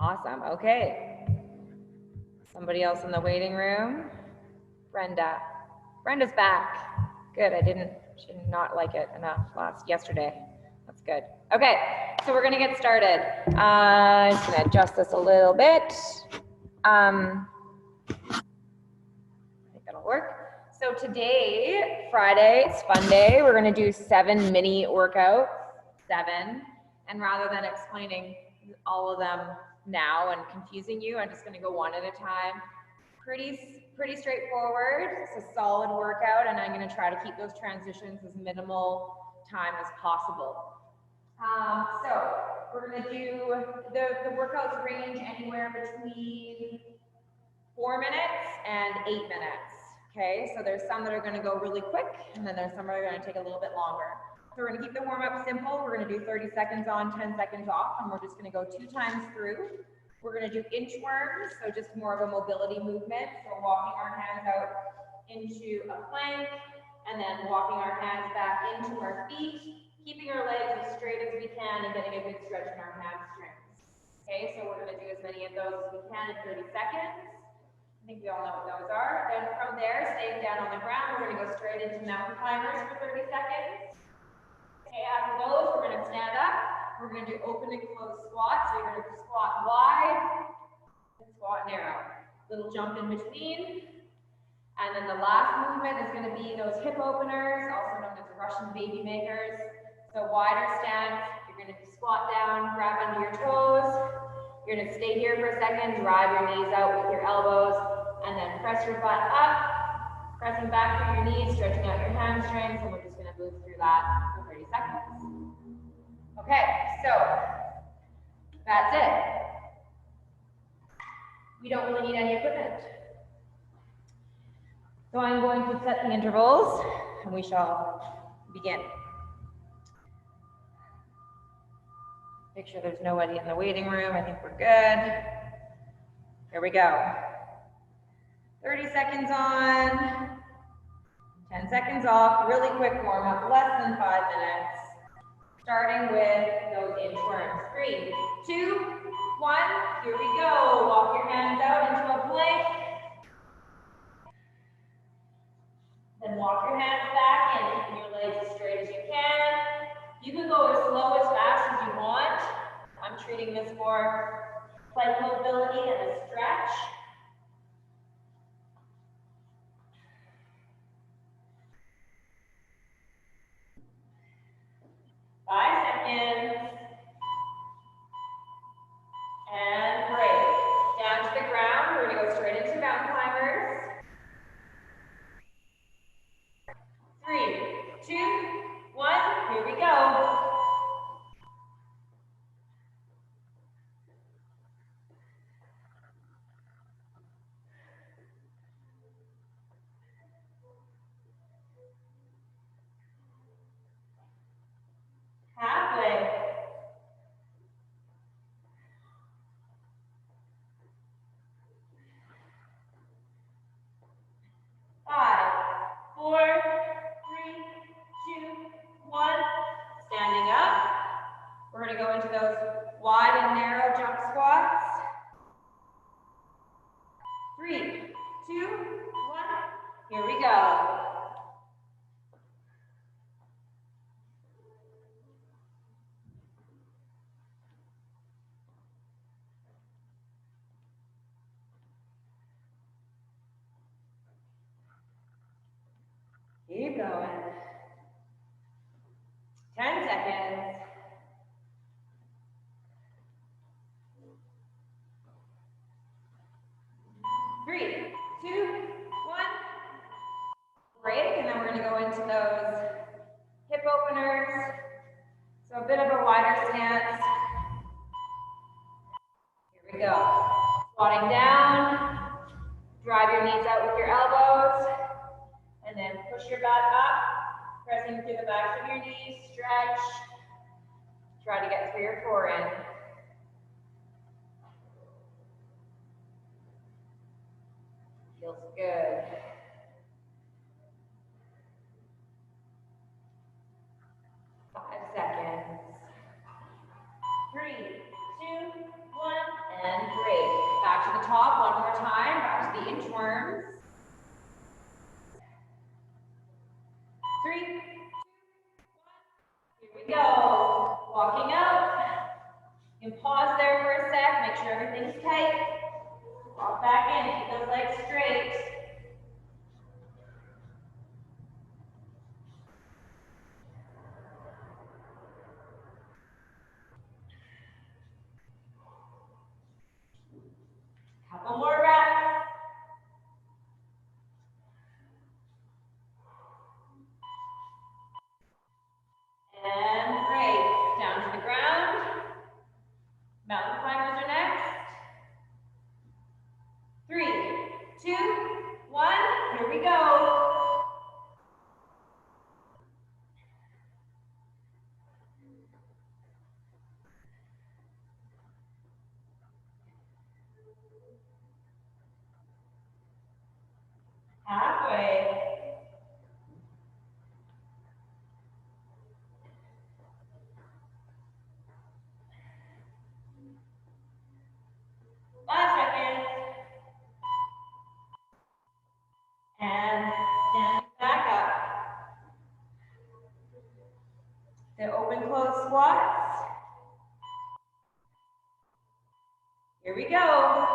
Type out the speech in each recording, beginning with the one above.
Awesome. Okay. Somebody else in the waiting room? Brenda. Brenda's back. Good. She did not like it enough yesterday. That's good. Okay, so we're gonna get started. I'm just gonna adjust this a little bit. I think that'll work. So today, Friday, it's fun day. We're gonna do 7 mini workouts, 7. And rather than explaining all of them now and confusing you, I'm just gonna go one at a time. Pretty straightforward. It's a solid workout, and I'm going to try to keep those transitions as minimal time as possible. So we're going to do the workouts range anywhere between 4 minutes and 8 minutes. Okay, so there's some that are going to go really quick, and then there's some that are going to take a little bit longer. So we're going to keep the warm up simple. We're going to do 30 seconds on, 10 seconds off, and we're just going to go 2 times through. We're going to do inchworms, so just more of a mobility movement. So walking our hands out into a plank, and then walking our hands back into our feet, keeping our legs as straight as we can and getting a good stretch in our hamstrings. Okay, so we're going to do as many of those as we can in 30 seconds. I think we all know what those are. Then from there, staying down on the ground, we're going to go straight into mountain climbers for 30 seconds. Okay, after those, we're going to stand up. We're going to do open and close squats. So you're going to squat wide and squat narrow. Little jump in between. And then the last movement is going to be those hip openers, also known as Russian baby makers. So wider stance. You're going to squat down, grab under your toes. You're going to stay here for a second, drive your knees out with your elbows, and then press your butt up, pressing back through your knees, stretching out your hamstrings, and we're just going to move through that for 30 seconds. Okay, so that's it. We don't really need any equipment. So I'm going to set the intervals, and we shall begin. Make sure there's nobody in the waiting room. I think we're good. Here we go. 30 seconds on, 10 seconds off, really quick warm up, less than 5 minutes. Starting with those inchworms. 3, 2, 1, here we go. Walk your hands out into a plank. Then walk your hands back in, keeping your legs as straight as you can. You can go as slow as fast as you want. I'm treating this more like mobility and a stretch. And break. Down to the ground. We're going to go straight into mountain climbers. 3, 2, 1. Here we go. Halfway. 5, 4, 3, 2, 1. Standing up. We're going to go into those wide and narrow jump squats. 3, 2, 1. Here we go. Keep going. 10 seconds. 3, 2, 1. Break, and then we're going to go into those hip openers. So a bit of a wider stance. Here we go. Squatting down. Drive your knees out with your elbows. And then push your butt up. Pressing through the backs of your knees. Stretch. Try to get 3 or 4 in. Feels good. 5 seconds. 3, 2, 1, and the top one more time, back to the inchworms. 3, 2, 1. Here we go. Walking out. You can pause there for a sec, make sure everything's tight. Walk back in, keep those legs straight. Couple more reps. And great. Down to the ground. Mountain climbers are next. 3, 2, 1. Here we go. Halfway. And stand back up. The open close squats. Here we go.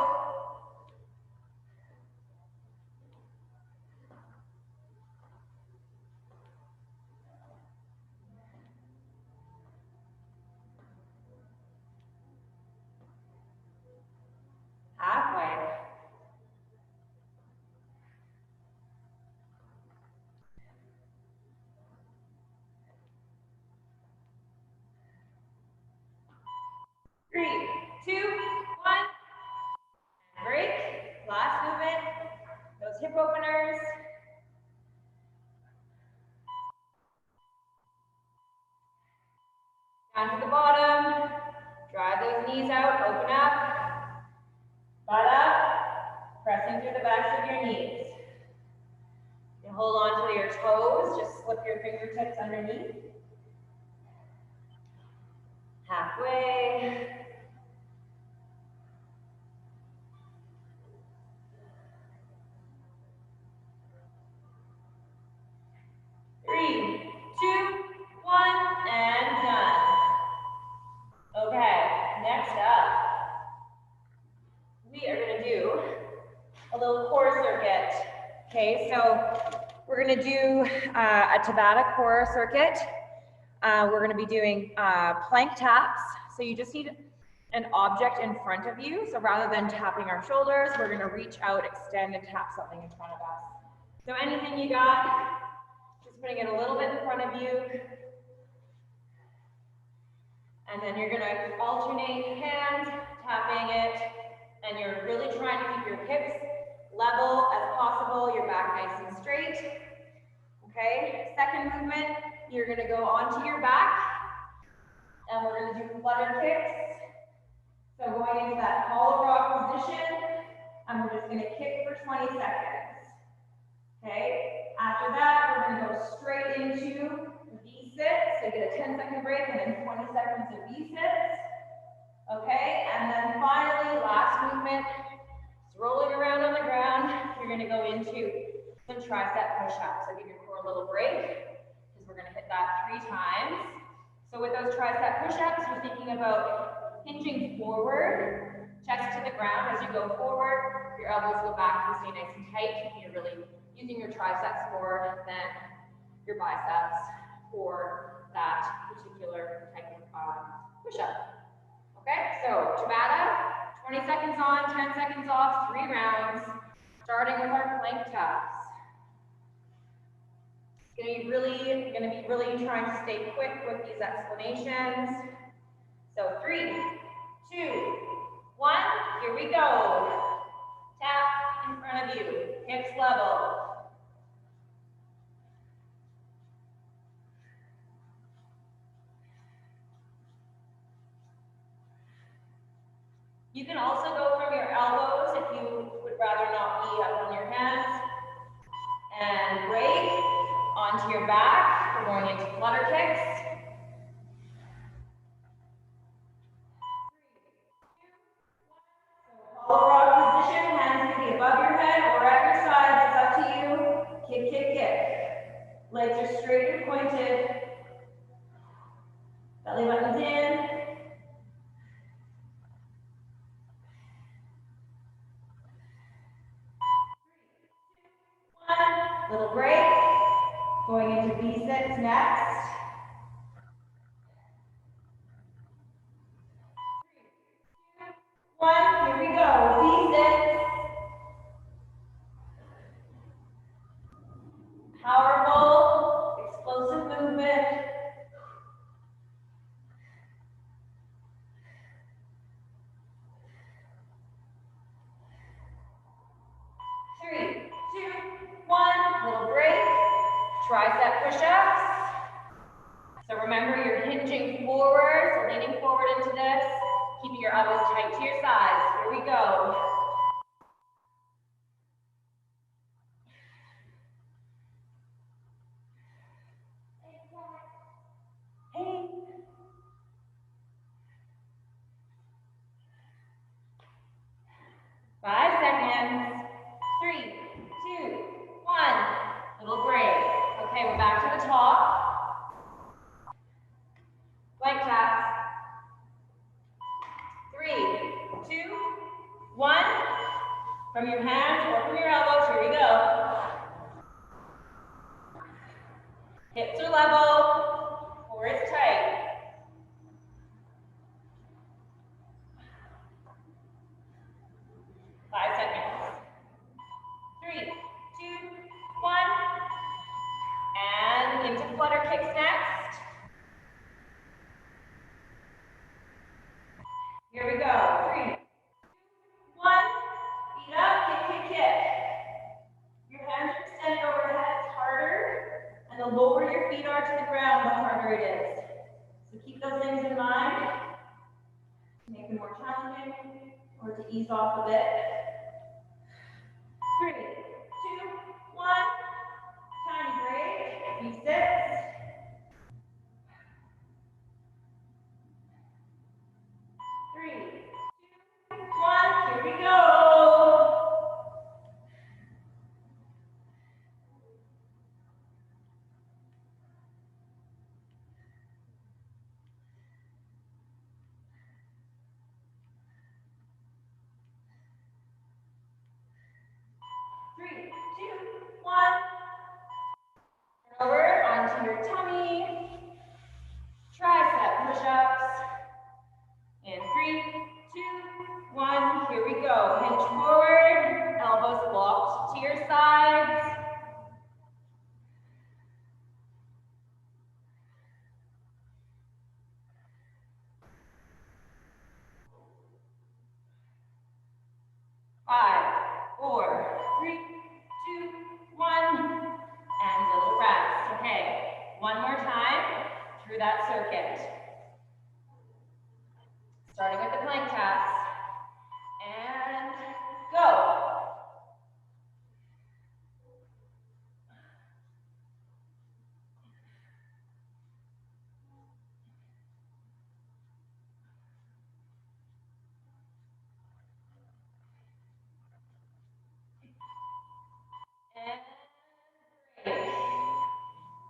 Halfway. Three, 2, 1. Break. Last movement. Those hip openers. Down to the bottom. Drive those knees out. Open up. Butt up. Pressing through the backs of your knees. You hold on to your toes. Just slip your fingertips underneath. Halfway. Three, 2, 1, and done. Okay, next up, we are going to do a little core circuit. Okay, so we're going to do a Tabata core circuit. We're going to be doing plank taps. So you just need an object in front of you. So rather than tapping our shoulders, we're going to reach out, extend, and tap something in front of us. So anything you got, just putting it a little bit in front of you. And then you're going to alternate hands, tapping it, and you're really trying to keep your hips level as possible, your back nice and straight. Okay, second movement, you're going to go onto your back, and we're going to do flutter kicks. So going into that hollow rock position, and we're just going to kick for 20 seconds. Okay, after that, we're going to go straight into V-sit, so get a 10-second break and then 20 seconds of V-sits. Okay, and then finally, last movement, it's rolling around on the ground. You're going to go into some tricep push-ups. So give your core a little break, because we're going to hit that 3 times. So with those tricep push-ups, you're thinking about hinging forward, chest to the ground as you go forward. Your elbows go back to stay nice and tight. You're really using your triceps more than your biceps for that particular type of push-up. Okay, so Tabata, 20 seconds on, 10 seconds off, 3 rounds, starting with our plank taps. Gonna be really trying to stay quick with these explanations. So 3, 2, 1, here we go. Tap in front of you, hips level. You can also go from your elbows if you would rather not be up on your hands. And break onto your back. We're going into flutter kicks. 3, 2, 1. So hollow rock straight and pointed. Belly button's in. One, little break. Going into V6 next. 1, here we go, V6. Powerful, explosive movement. Three, two, one, little break. Tricep push-ups. So remember, you're hinging forward, so leaning forward into this, keeping your elbows tight to your sides. Here we go. Hey. 5 seconds. 3, 2, 1. Little break. Okay, we're back to the top. Plank taps. 3, 2, 1. From your hands or from your elbows, here we go. Hips are level, core is tight. 5 seconds. 3, 2, 1. And into flutter kicks next. Here we go. 3, 2, 1. Feet up, kick, kick, kick. Your hands are extended overhead. It's harder. And the lower your feet are to the ground, the harder it is. So keep those things in mind. Make it more challenging or to ease off a bit. 3, 2, 1. Tiny break. V6. 3, 2, 1. Here we go. Three, two, one. Turn over onto your tummy. Tricep push-ups. And 3, 2, 1. Here we go. Hinge forward. Elbows locked to your sides. Five, 4, 3, 2, 1. And little rest. Okay. One more time through that circuit. Starting with the plank taps. And go. And break.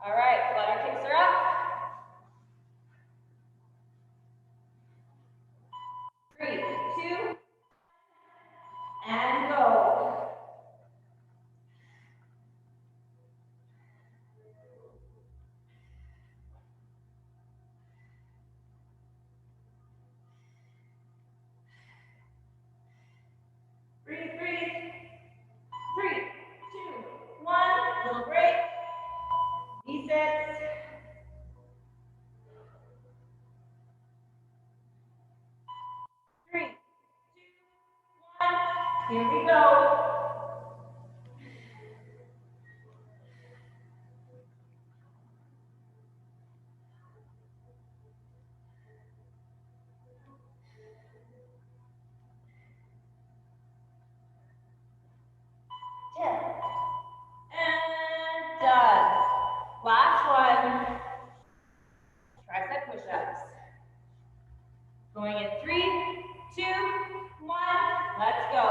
All right, flutter kicks are up. 3, 2, and go. Breathe, breathe. 3, 2, 1. Little break. V6. 3, 2, 1. Here we go. And done. Last one. Tricep push-ups. Going in 3, 2, 1. Let's go.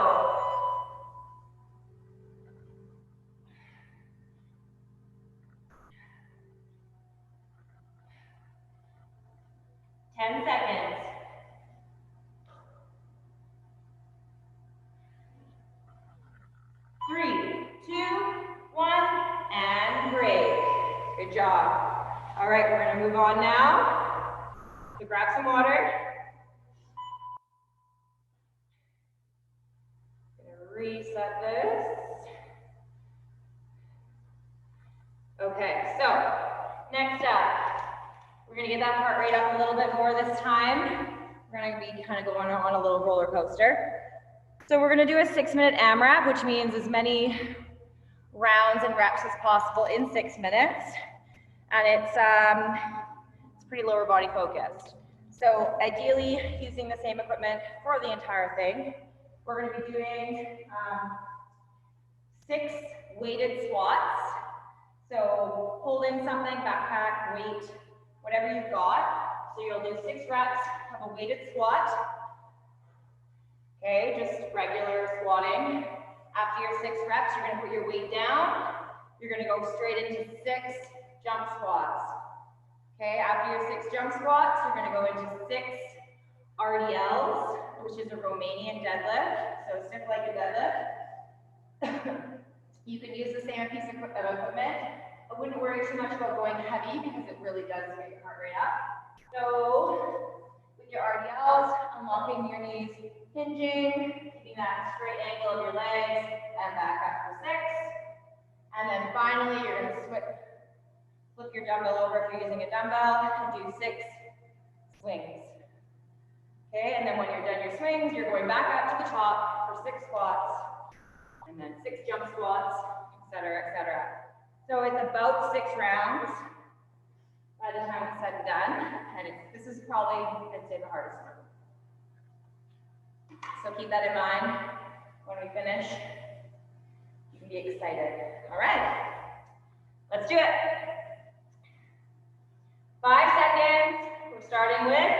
job. All right, we're gonna move on now. So grab some water. Gonna reset this. Okay, so next up, we're gonna get that heart rate up a little bit more this time. We're gonna be kind of going on a little roller coaster. So we're gonna do a 6-minute AMRAP, which means as many rounds and reps as possible in 6 minutes. And it's pretty lower body focused. So ideally using the same equipment for the entire thing. We're gonna be doing 6 weighted squats. So holding something, backpack, weight, whatever you've got. So you'll do 6 reps of a weighted squat. Okay, just regular squatting. After your 6 reps, you're gonna put your weight down. You're gonna go straight into 6 jump squats. Okay, after your 6 jump squats, you're gonna go into 6 RDLs, which is a Romanian deadlift. So stiff like a deadlift. You can use the same piece of equipment. I wouldn't worry too much about going heavy because it really does get your heart rate up. So with your RDLs, unlocking your knees, hinging, keeping that straight angle of your legs, and back up for 6. And then finally, you're going to flip your dumbbell over if you're using a dumbbell and do 6 swings. Okay, and then when you're done your swings, you're going back up to the top for 6 squats, and then 6 jump squats, etc., etc. So it's about 6 rounds by the time it's said and done, and this is probably, I'd say, the hardest one. So keep that in mind when we finish. You can be excited. All right, let's do it. 5 seconds. We're starting with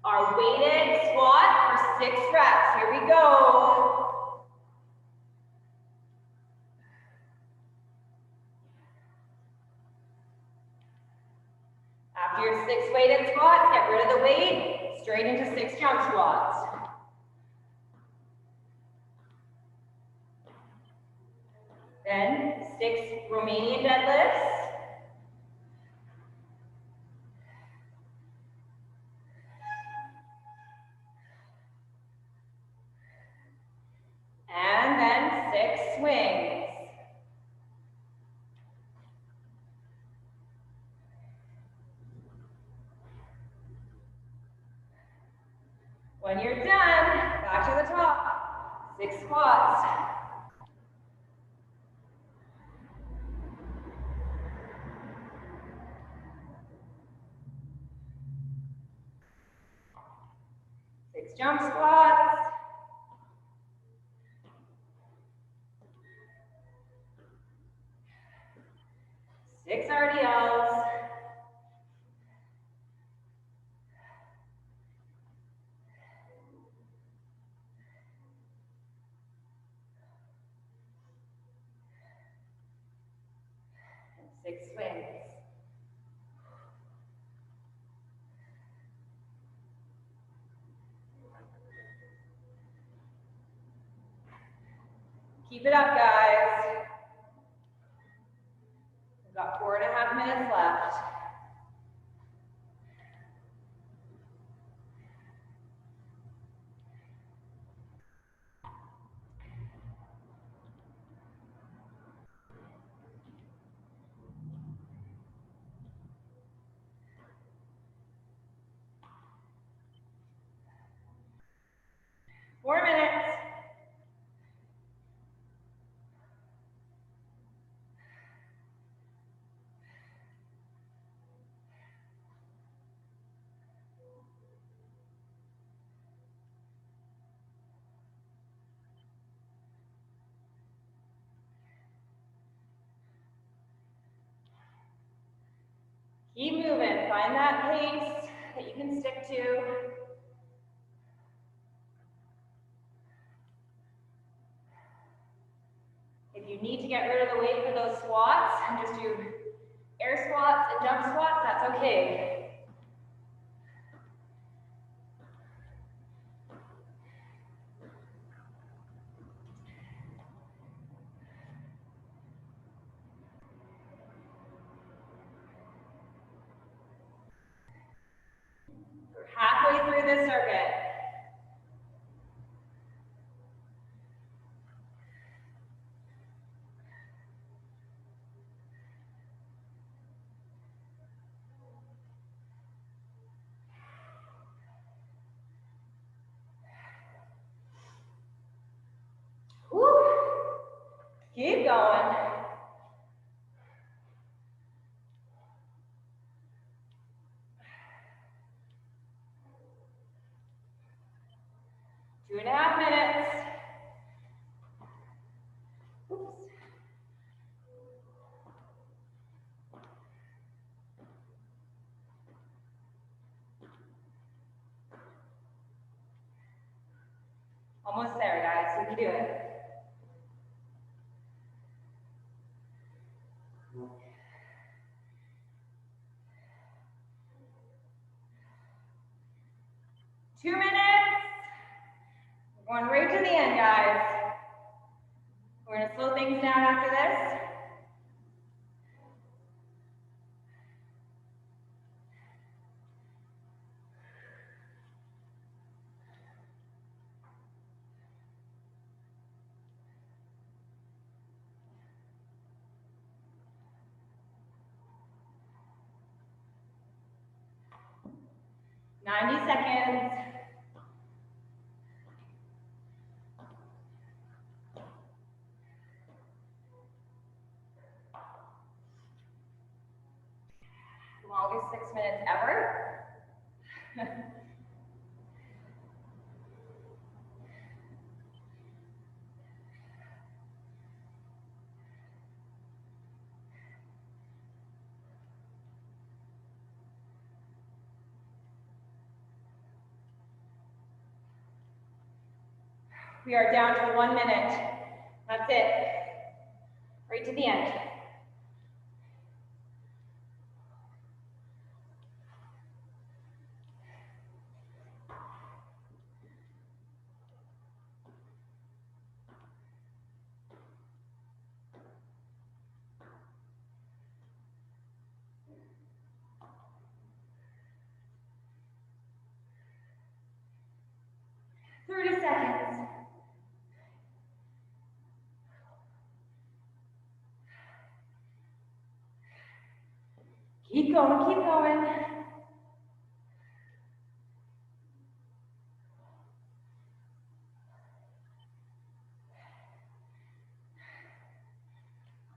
our weighted squat for 6 reps. Here we go. After your 6 weighted squats, get rid of the weight, straight into 6 jump squats. Then 6 Romanian deadlifts. And then 6 swings. When you're done, back to the top, 6 squats. Six jump squats. 6 RDLs. And 6 swings. Keep it up, guys. We've got 4.5 minutes left. Four minutes. Keep moving. Find that pace that you can stick to. If you need to get rid of the weight for those squats and just do air squats and jump squats, that's okay. through this circuit. Woo. Keep going. Two and a half minutes. Oops. Almost there, guys. You can do it. Two minutes. We're going right to the end, guys. We're going to slow things down after this. $90 seconds. Longest 6 minutes ever. We are down to 1 minute. That's it. Right to the end. Seconds. Keep going, keep going.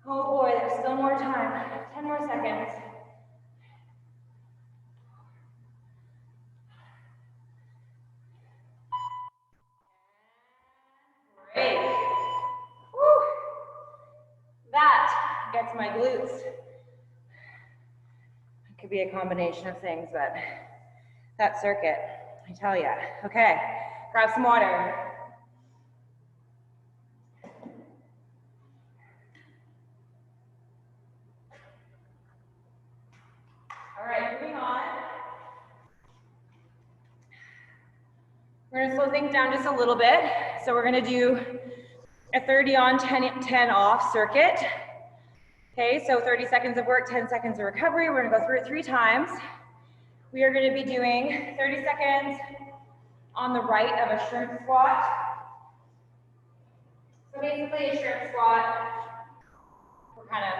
Oh boy, there's still more time. 10 more seconds. Great. Woo. That gets my glutes. It could be a combination of things, but that circuit, I tell ya. Okay, grab some water. All right, moving on. We're gonna slow things down just a little bit. So we're gonna do a 30 on, 10 off circuit. Okay, so 30 seconds of work, 10 seconds of recovery. We're gonna go through it 3 times. We are gonna be doing 30 seconds on the right of a shrimp squat. So basically a shrimp squat, we're kind of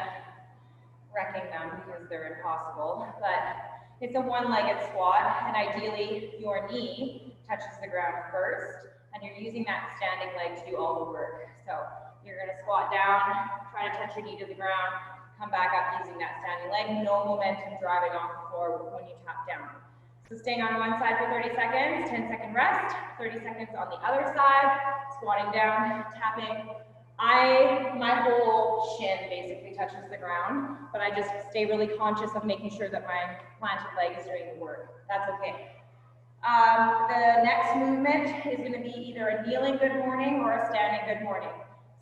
wrecking them because they're impossible, but it's a one-legged squat, and ideally your knee touches the ground first, and you're using that standing leg to do all the work. So you're gonna squat down, try to touch your knee to the ground, come back up using that standing leg, no momentum driving off the floor when you tap down. So staying on one side for 30 seconds, 10-second rest, 30 seconds on the other side, squatting down, tapping. My whole shin basically touches the ground, but I just stay really conscious of making sure that my planted leg is doing the work. That's okay. The next movement is going to be either a kneeling good morning or a standing good morning.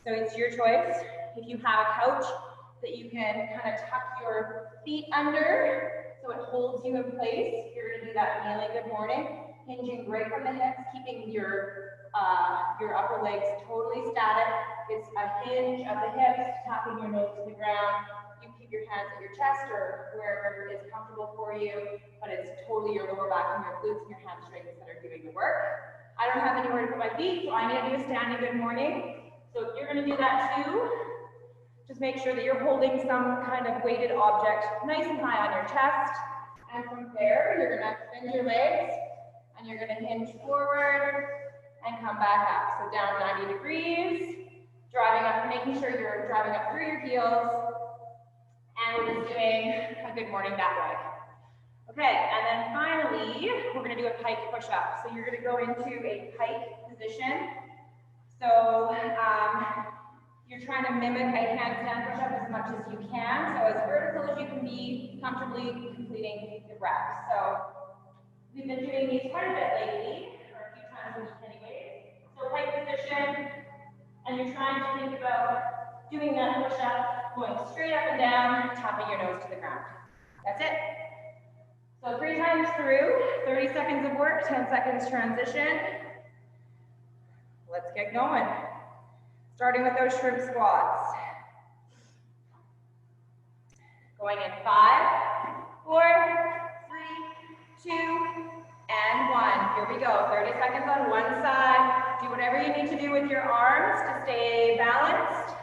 So it's your choice. If you have a couch that you can kind of tuck your feet under so it holds you in place, you're going to do that kneeling good morning, hinging right from the hips, keeping your upper legs totally static. It's a hinge of the hips, tapping your nose to the ground. You keep your hands at your chest or wherever is comfortable for you, but it's totally your lower back and your glutes and your hamstrings that are doing the work. I don't have anywhere to put my feet, so I'm going to do a standing good morning. So if you're going to do that too, just make sure that you're holding some kind of weighted object nice and high on your chest. And from there, you're going to extend your legs and you're going to hinge forward and come back up. So down 90 degrees, driving up, making sure you're driving up through your heels. And we're just doing a good morning that way. Okay, and then finally, we're going to do a pike push-up. So you're going to go into a pike position. So you're trying to mimic a handstand push-up as much as you can. So as vertical as you can be, comfortably completing the rep. So we've been doing these quite a bit lately, or a few times a week anyway. So pike position, and you're trying to think about doing that push-up, going straight up and down, tapping your nose to the ground. That's it. So 3 times through, 30 seconds of work, 10 seconds transition. Let's get going. Starting with those shrimp squats. Going in 5, 4, 3, 2, and 1. Here we go. 30 seconds on one side. Do whatever you need to do with your arms to stay balanced.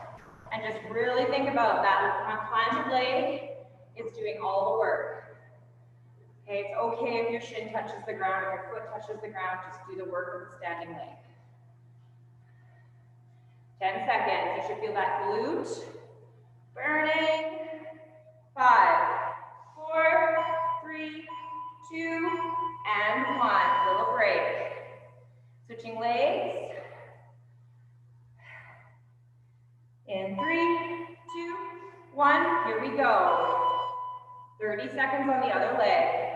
And just really think about that planted leg is doing all the work. Okay, it's okay if your shin touches the ground, if your foot touches the ground, just do the work of the standing leg. 10 seconds, you should feel that glute burning. 5, 4, 3, 2, and 1. Little break. Switching legs. In 3, 2, 1, here we go. 30 seconds on the other leg.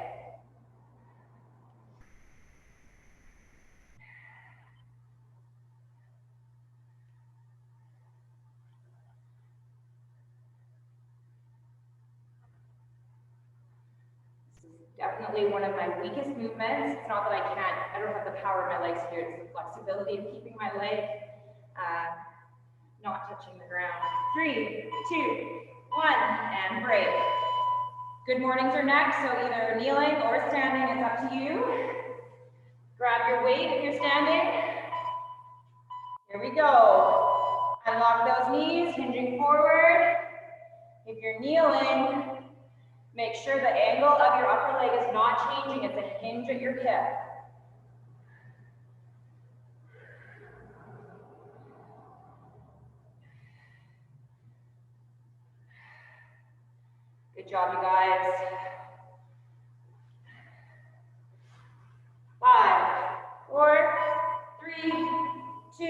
Definitely one of my weakest movements. It's not that I don't have the power in my legs here, it's the flexibility of keeping my leg not touching the ground. 3, 2, 1, and break. Good mornings are next, so either kneeling or standing, it's up to you. Grab your weight if you're standing. Here we go. Unlock those knees, hinging forward. If you're kneeling, make sure the angle of your upper leg is not changing. It's a hinge at your hip. Good job, you guys. 5, 4, 3, 2,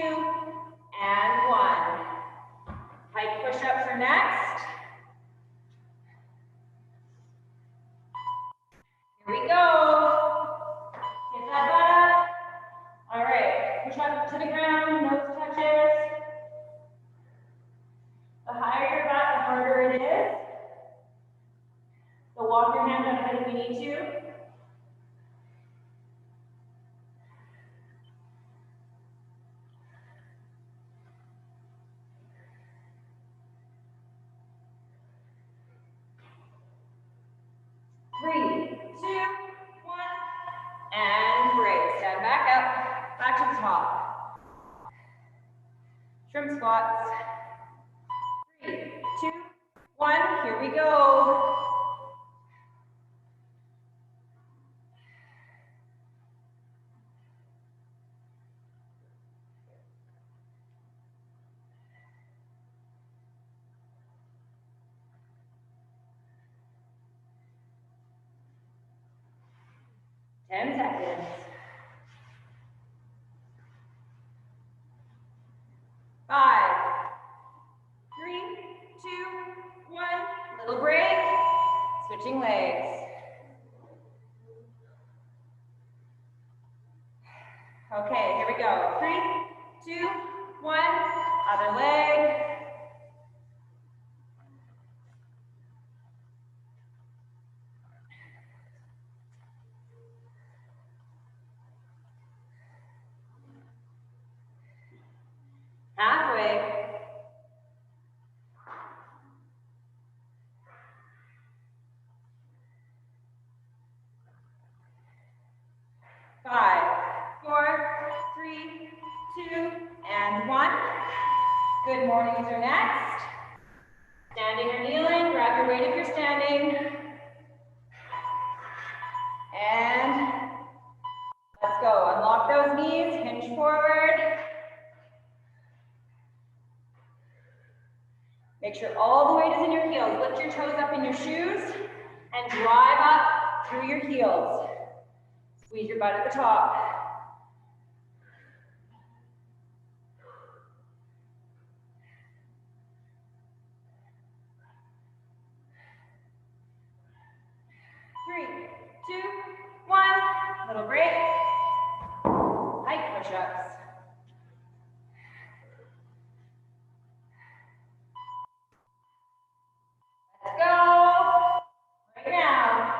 and 1. Pike push-ups are next. Here we go. Get that butt up. All right, push up to the ground, nose touches. The higher your butt, the harder it is. So walk your hands out if you need to. Three, 2, 1, and break. Stand back up, back to the top. Shrimp squats. 3, 2, 1, here we go. Ten seconds. 5, 3, 2, 1. Little break. Switching legs. Okay, here we go. 3, 2, 1. Other leg. Halfway. and 1. Good mornings are next. Standing or kneeling, grab your weight if you're standing. And let's go. Unlock those knees, hinge forward. Make sure all the weight is in your heels. Lift your toes up in your shoes and drive up through your heels. Squeeze your butt at the top. Three, two, 1. Little break. Pike push-ups. Let's go. Right now.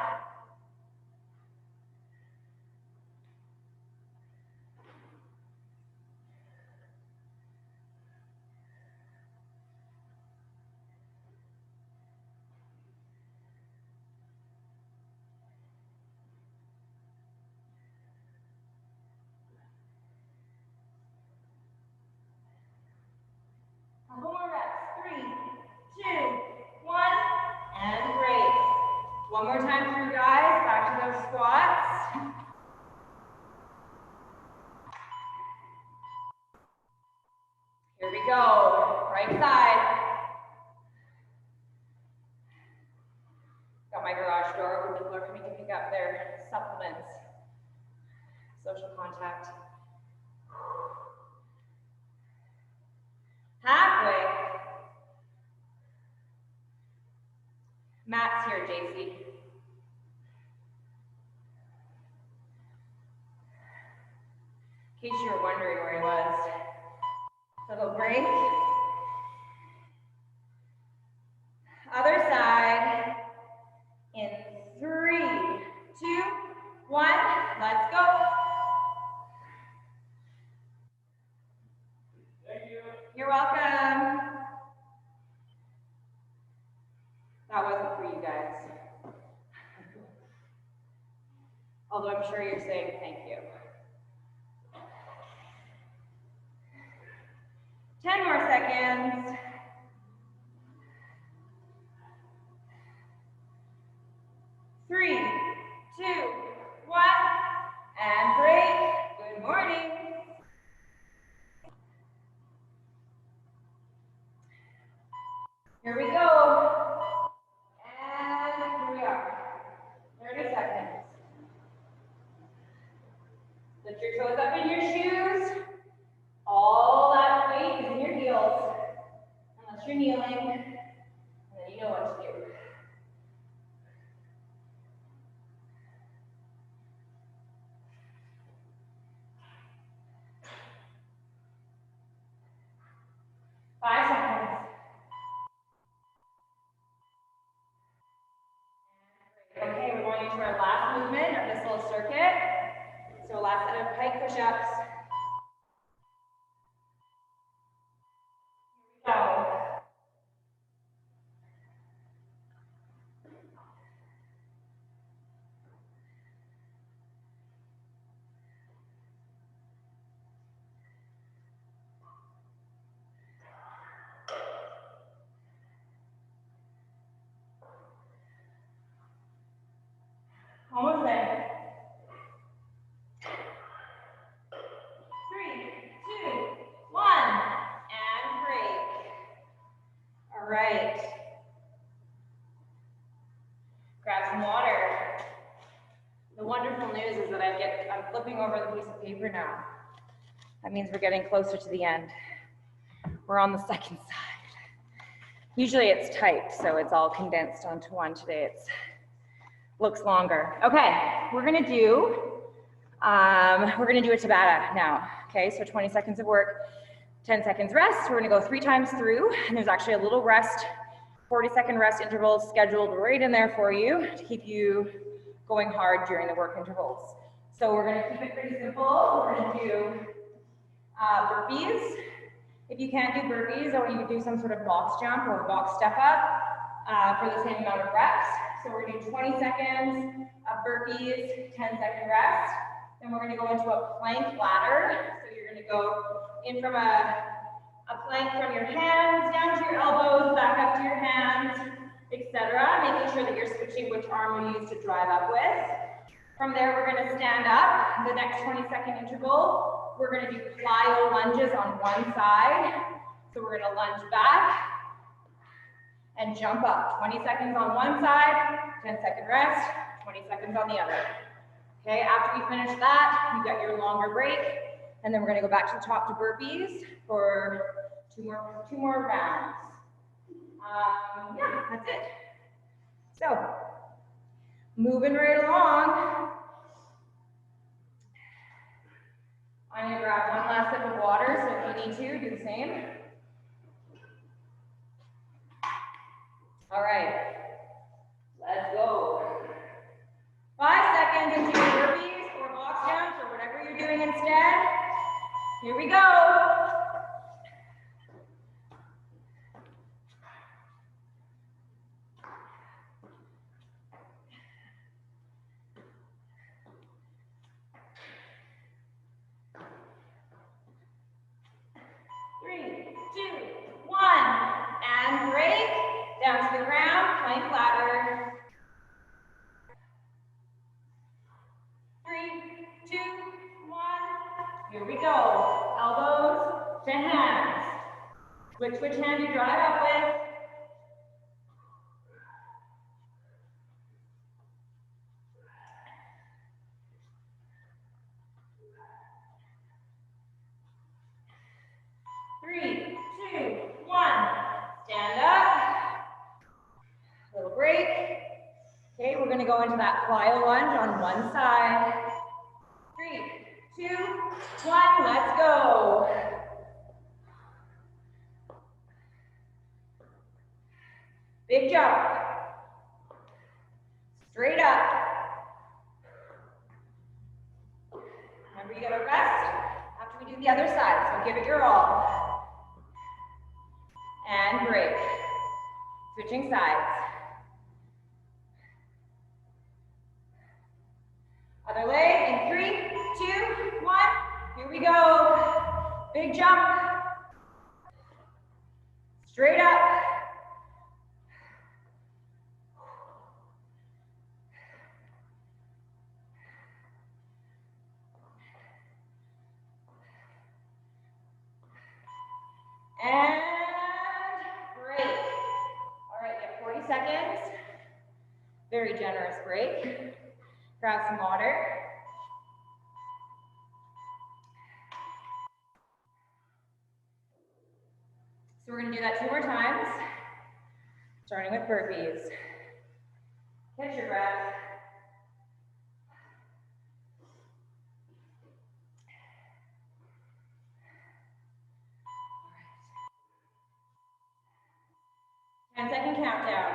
Couple more reps. 3, 2, 1, and break. One more time through, guys. Back to those squats. Here we go. Right side. Got my garage door open. People are coming to pick up their supplements. Social contact. Halfway. Matt's here, JC. In case you were wondering where he was. Little break. Other side. In 3, 2, 1. Let's go. Thank you. You're welcome. That wasn't for you guys. Although I'm sure you're saying thank you. 10 more seconds. Three, 2, 1, and break. Good morning. Here we go. And here we are. 30 seconds. Lift your toes up in your shoes. All that weight is in your heels. Unless you're kneeling, and then you know what to do. Five seconds. Okay, we're going into our last movement of this little circuit. So last set of pike push-ups. Here we go. Almost there. 3, 2, 1, and break. All right. Grab some water. The wonderful news is that I'm flipping over the piece of paper now. That means we're getting closer to the end. We're on the second side. Usually it's typed, so it's all condensed onto one. Today it looks longer. Okay, we're gonna do a Tabata now. Okay, so 20 seconds of work, 10 seconds rest. We're gonna go 3 times through, and there's actually a little rest, 40-second rest interval scheduled right in there for you to keep you going hard during the work intervals. So we're gonna keep it pretty simple. We're gonna do burpees. If you can't do burpees, I want you to do some sort of box jump or box step up for the same amount of reps. So we're gonna do 20 seconds of burpees, 10-second rest. Then we're gonna go into a plank ladder. So you're gonna go in from a plank from your hands down to your elbows, back up to your hands, etc. Making sure that you're switching which arm you use to drive up with. From there, we're going to stand up. The next 20-second interval, we're going to do plyo lunges on one side. So we're going to lunge back and jump up. 20 seconds on one side, 10-second rest, 20 seconds on the other. Okay, after you finish that, you got your longer break, and then we're going to go back to the top to burpees for two more rounds. Yeah, that's it. So, moving right along. I'm going to grab one last sip of water, so if you need to, do the same. All right, let's go. 5 seconds into your burpees or box jumps or whatever you're doing instead. Here we go. Down to the ground, plank ladder. 3, 2, 1. Here we go. Elbows to hands. Switch which hand you drive up with. Three, two, one. Stand up. Little break. Okay, we're going to go into that plyo lunge on one side. 3, 2, 1. Let's go. Big jump. Straight up. Remember, you got to rest after we do the other side, so give it your all. And break. Switching sides. Other leg in 3, 2, 1. Here we go. Big jump. Straight up. And break. All right, you have 40 seconds. Very generous break. Grab some water. So we're going to do that 2 more times, starting with burpees. Catch your breath. All right. 10-second countdown.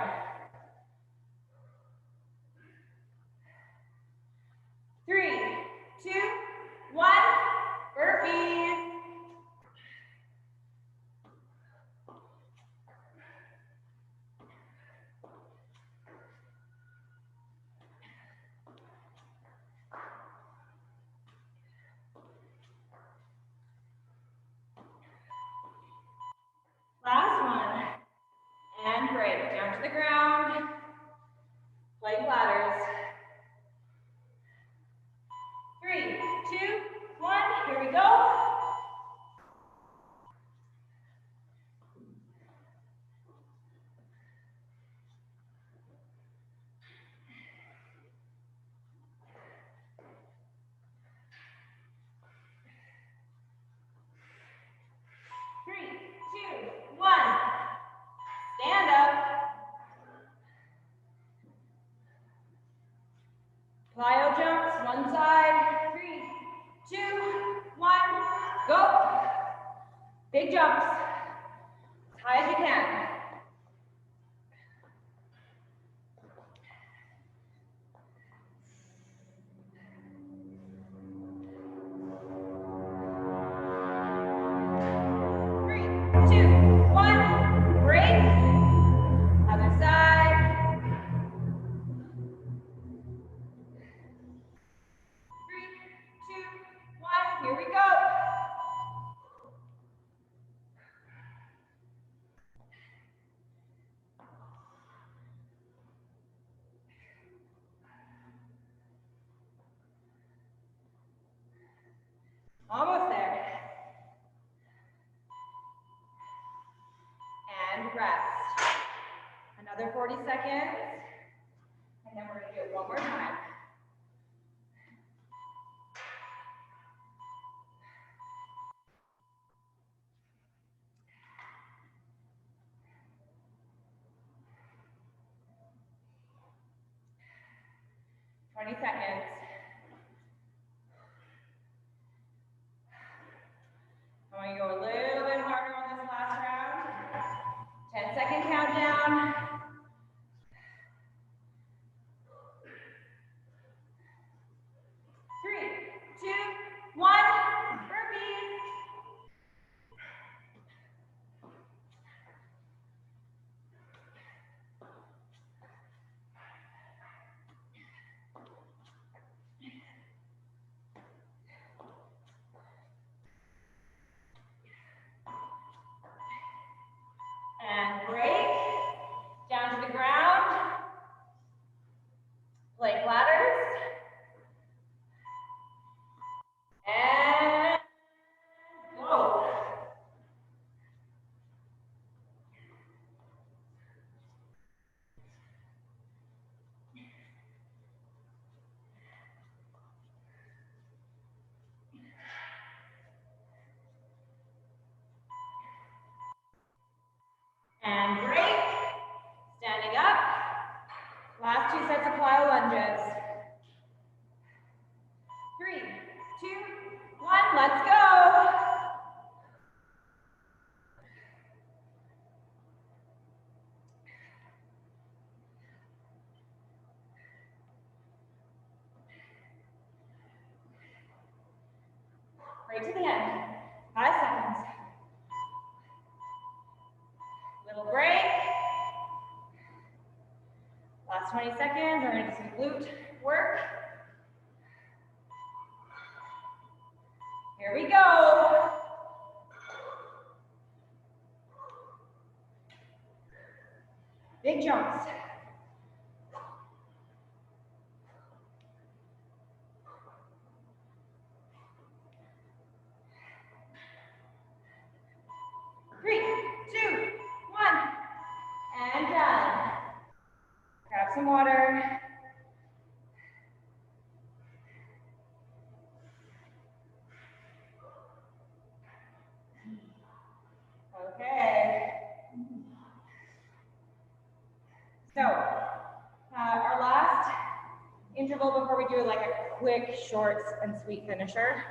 3, 2, 1. Burpees. Last one. And break. Down to the ground. Plank ladders. 3, 2, 1. Here we go. Stand up. Plyo jumps, one side. 3, 2, 1. Go. Big jumps. As high as you can. Here we go. Almost there. And rest. Another 40 seconds. And then we're going to do it one more time. Seconds. I want to go a little bit harder on this last round. 10-second countdown. Three, two, one, burpees. And break, down to the ground, plank ladders, and go. And break, standing up, last 2 sets of plyo lunges. 3, 2, 1, let's go. Right to the end, 5 seconds. Little break. Last 20 seconds, we're gonna do some glute work. Here we go. Big jumps. Three, two, one, and done. Grab some water. Okay. So, our last interval before we do like a quick, short, and sweet finisher.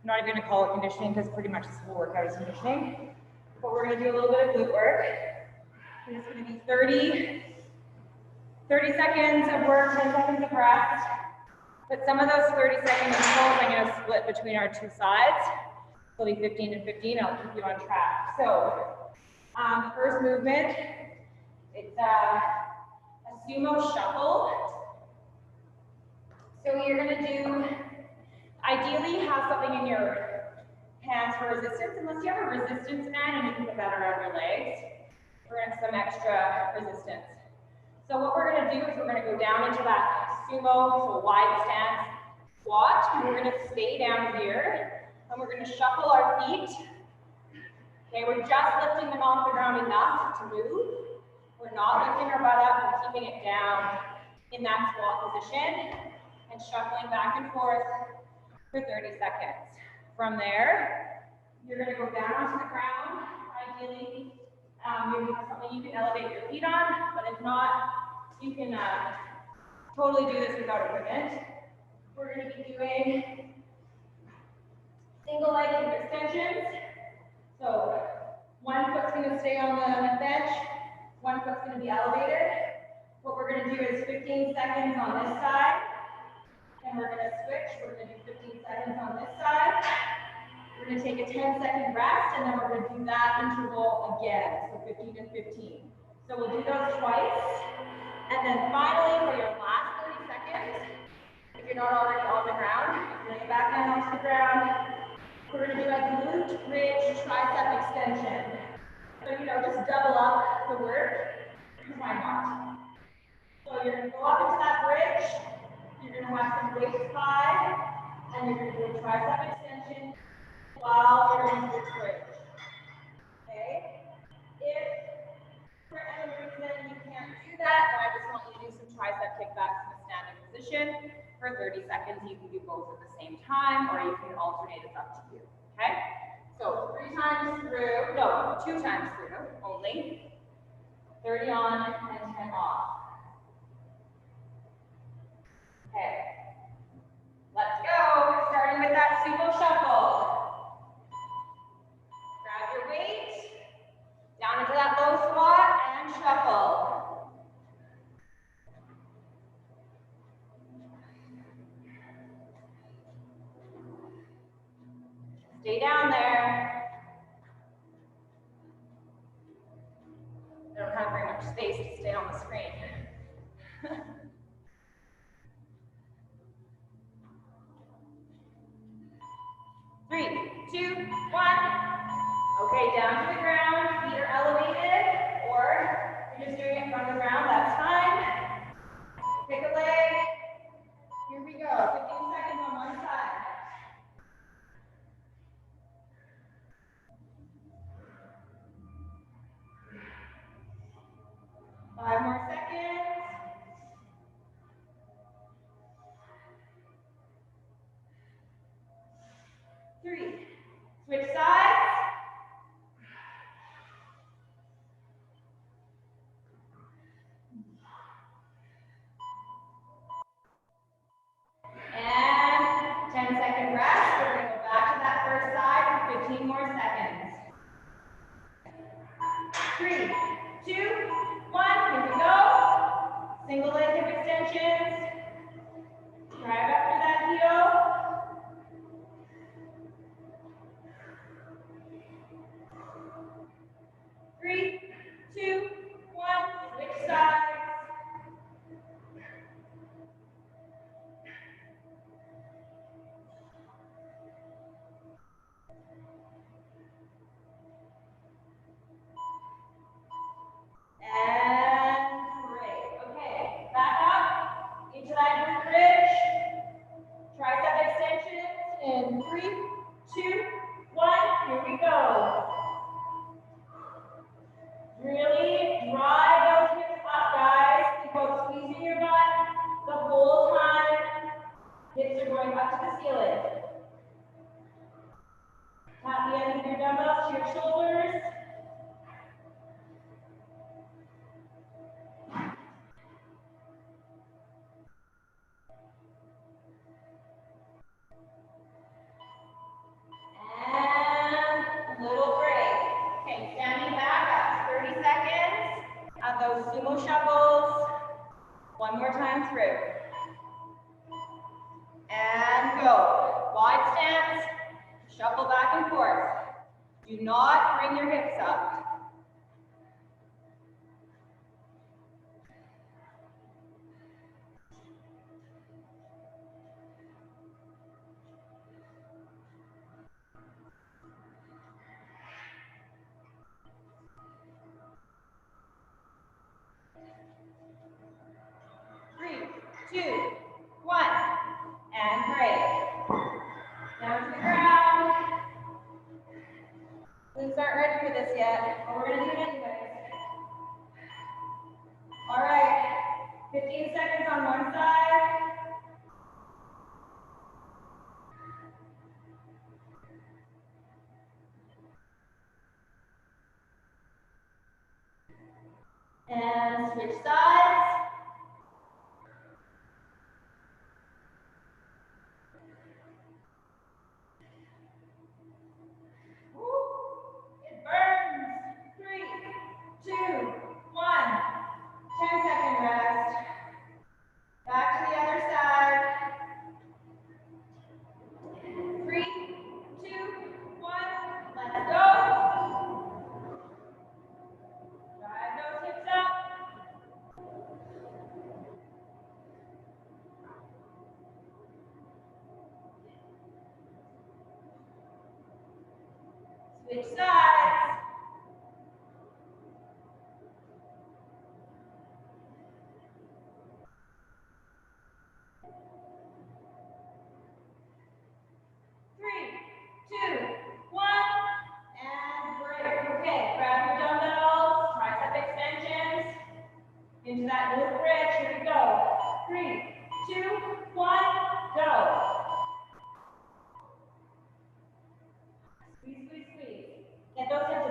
I'm not even gonna call it conditioning because pretty much this whole workout is conditioning. But we're gonna do a little bit of glute work. And it's gonna be 30 seconds of work, 10 seconds of rest. But some of those 30-second intervals I'm gonna split between our two sides. It'll be 15 and 15, I'll keep you on track. So, first movement, it's a sumo shuffle. So you're gonna do, ideally have something in your hands for resistance, unless you have a resistance band and you can put that around your legs for some extra resistance. So what we're gonna do is we're gonna go down into that sumo, so wide stance squat, and we're gonna stay down here, and we're gonna shuffle our feet. Okay, we're just lifting them off the ground enough to move. We're not lifting our butt up, we're keeping it down in that squat position, and shuffling back and forth for 30 seconds. From there, you're gonna go down onto the ground, ideally. Maybe something you can elevate your feet on, but if not, you can totally do this without equipment. We're going to be doing single leg hip extensions. So one foot's going to stay on the bench, one foot's going to be elevated. What we're going to do is 15 seconds on this side, and we're going to switch. We're going to do 15 seconds on this side. We're going to take a 10-second rest, and then we're going to do that interval again, so 15 and 15. So we'll do those twice. And then finally, for your last 30 seconds, if you're not already on the ground, bring it back down onto the ground. We're going to do a glute bridge tricep extension. So, just double up the work. Why not? So you're going to go up into that bridge. You're going to have some waist 5, and you're going to do a tricep extension. while you're in this bridge. Okay? If for any reason you can't do that, then I just want you to do some tricep kickbacks in a standing position. For 30 seconds, you can do both at the same time, or you can alternate. It's up to you. Okay? So 3 times through, no, 2 times through only. 30 on and 10 off. Okay. Let's go. Starting with that sumo shuffle. Grab your weight, down into that low squat, and shuffle. Stay down there. I don't have very much space to stay on the screen. 3, 2, 1. Okay, down to the ground. Feet are elevated, or you're just doing it from the ground. That's fine. Pick a leg. Here we go. 15 seconds on one side. 5 more seconds. 3. Switch sides. And 10-second rest. We're going to go back to that first side for 15 more seconds. 3, 2, 1. Here we go. Single leg hip extensions. Drive up through that heel. 3, 2, 1. Switch sides. And great. Okay, back up into that bridge. Tricep extensions in 3, 2, 1. Here we go. Really drive those hips up, guys. Keep on squeezing your butt the whole time. Hips are going up to the ceiling. Tap the end of your dumbbells to your shoulders. And little break. Okay, standing back up, 30 seconds of those sumo shuffles. One more time through. And go. Wide stance, shuffle back and forth. Do not bring your hips up. Three, 2, 1, and break. Down to the ground. Glutes aren't ready for this yet, but we're going to do it anyways. All right, 15 seconds on one side. And switch sides. It burns. 3, 2, 1. 10-second rest. Back to the other side. 3, 2, 1. Let's go. Drive those hips up. Switch sides. Three, 2,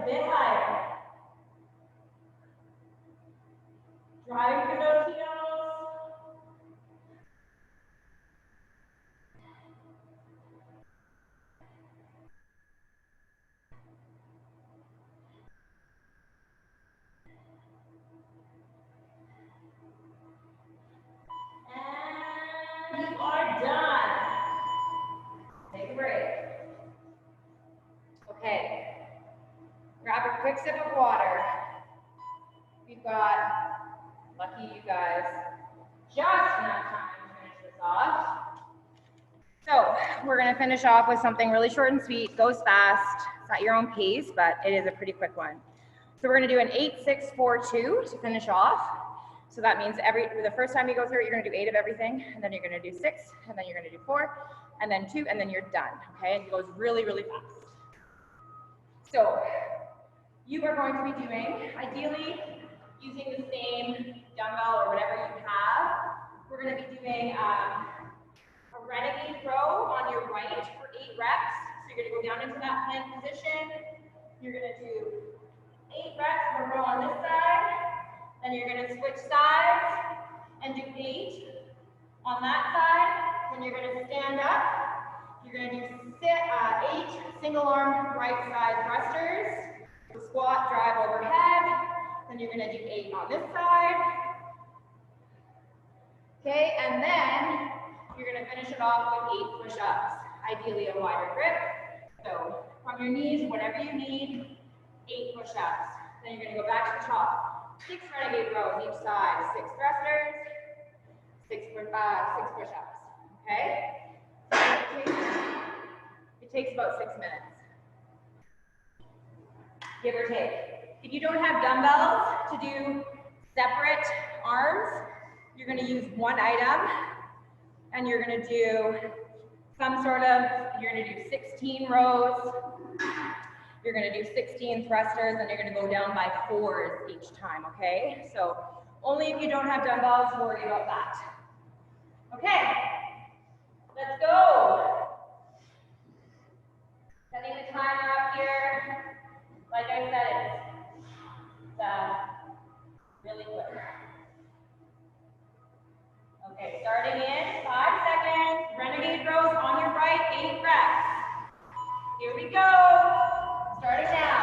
a bit higher. Driving through those heels. And you are done. Take a break. Okay. Grab a quick sip of water. We've got, lucky you guys, just enough time to finish this off. So we're gonna finish off with something really short and sweet, goes fast. It's at your own pace, but it is a pretty quick one. So we're gonna do an 8-6-4-2 to finish off. So that means the first time you go through it, you're gonna do 8 of everything, and then you're gonna do 6, and then you're gonna do 4, and then 2, and then you're done, okay? And it goes really, really fast. So you are going to be doing, ideally, using the same dumbbell or whatever you have. We're gonna be doing a renegade row on your right for 8 reps. So you're gonna go down into that plank position. You're gonna do 8 reps of a row on this side. Then you're gonna switch sides and do 8 on that side. Then you're gonna stand up. You're gonna do 8 single arm right side thrusters. Squat, drive overhead. Then you're gonna do 8 on this side. Okay, and then you're gonna finish it off with 8 push-ups, ideally a wider grip. So from your knees, whatever you need, 8 push-ups. Then you're gonna go back to the top. 6 renegade rows each side, 6 thrusters, 6 push-ups, okay? It takes about 6 minutes, give or take. If you don't have dumbbells to do separate arms, you're gonna use one item, and you're gonna do you're gonna do 16 rows, you're gonna do 16 thrusters, and you're gonna go down by 4s each time, okay? So only if you don't have dumbbells, worry about that. Okay, let's go. Setting the timer up here. Like I said, it's really quick. Okay, starting in 5 seconds. Renegade rows on your right, 8 reps. Here we go. Starting now.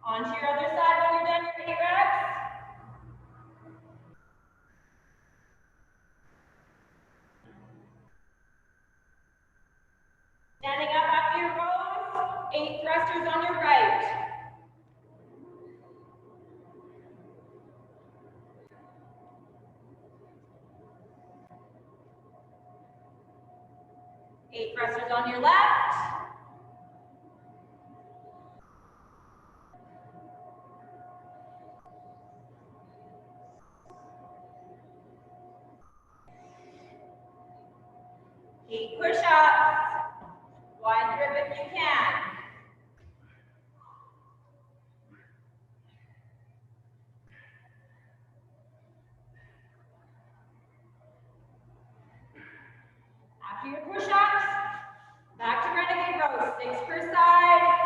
On to your other side when you're done your 8 reps. Standing up after your rows, 8 thrusters on your right. Eight thrusters on your left. Eight push-ups. Wide grip if you can. After your push-ups, back to renegade rows, 6 per side.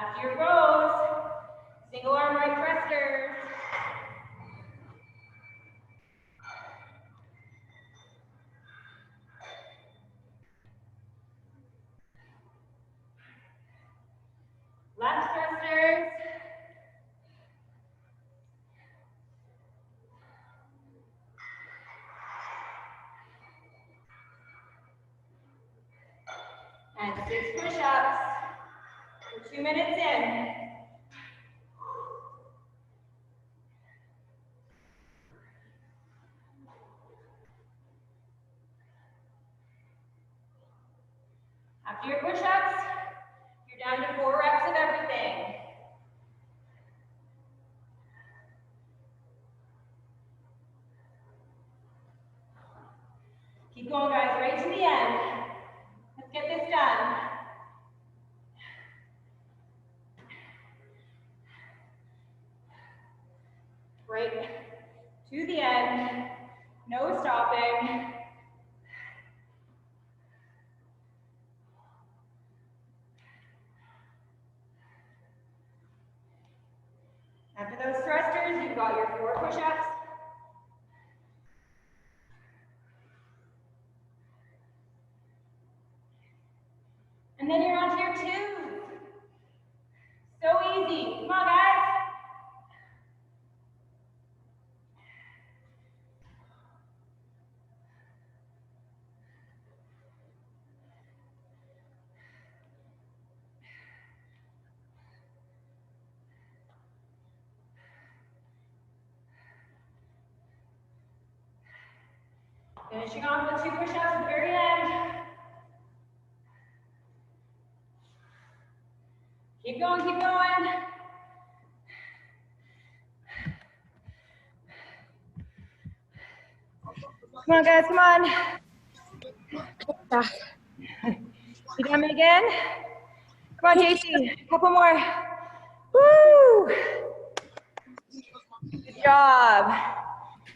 After your rows, single arm right thrusters. Left thrusters. And 6 push-ups. We're 2 minutes in. After your push-ups, you're down to 4 reps of everything. Keep going, guys, right to the end. Let's get this done. Right to the end. No stopping. After those thrusters, you've got your 4 push-ups. And then you're on to your 2s. So easy. Come on, guys. Finishing off with 2 push-ups at the very end. Keep going, keep going. Come on, guys, come on. You done, Megan? Come on, JC, a couple more. Woo! Good job.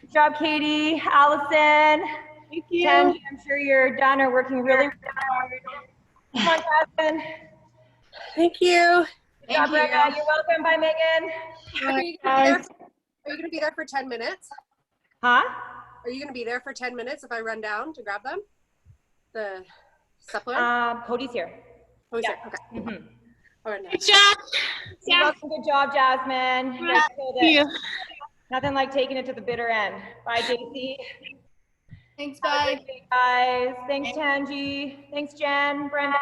Good job, Katie, Allison. Thank you. Tanji, I'm sure you're done or working really hard. Come on, Catherine. Thank you. Good job, Brenda. You're welcome. Bye, Megan. Are you going to be there for 10 minutes? Huh? Are you going to be there for 10 minutes if I run down to grab them? The supplement? Cody's here. Oh, he's Yeah. here. Okay. Mm-hmm. All right, now. Good job. You're Yeah. welcome. Good job, Jasmine. You guys killed it. You. Nothing like taking it to the bitter end. Bye, JC. Thanks, Have a bye. great day, guys. Thanks, Tanji. Thanks, Jen, Brenda.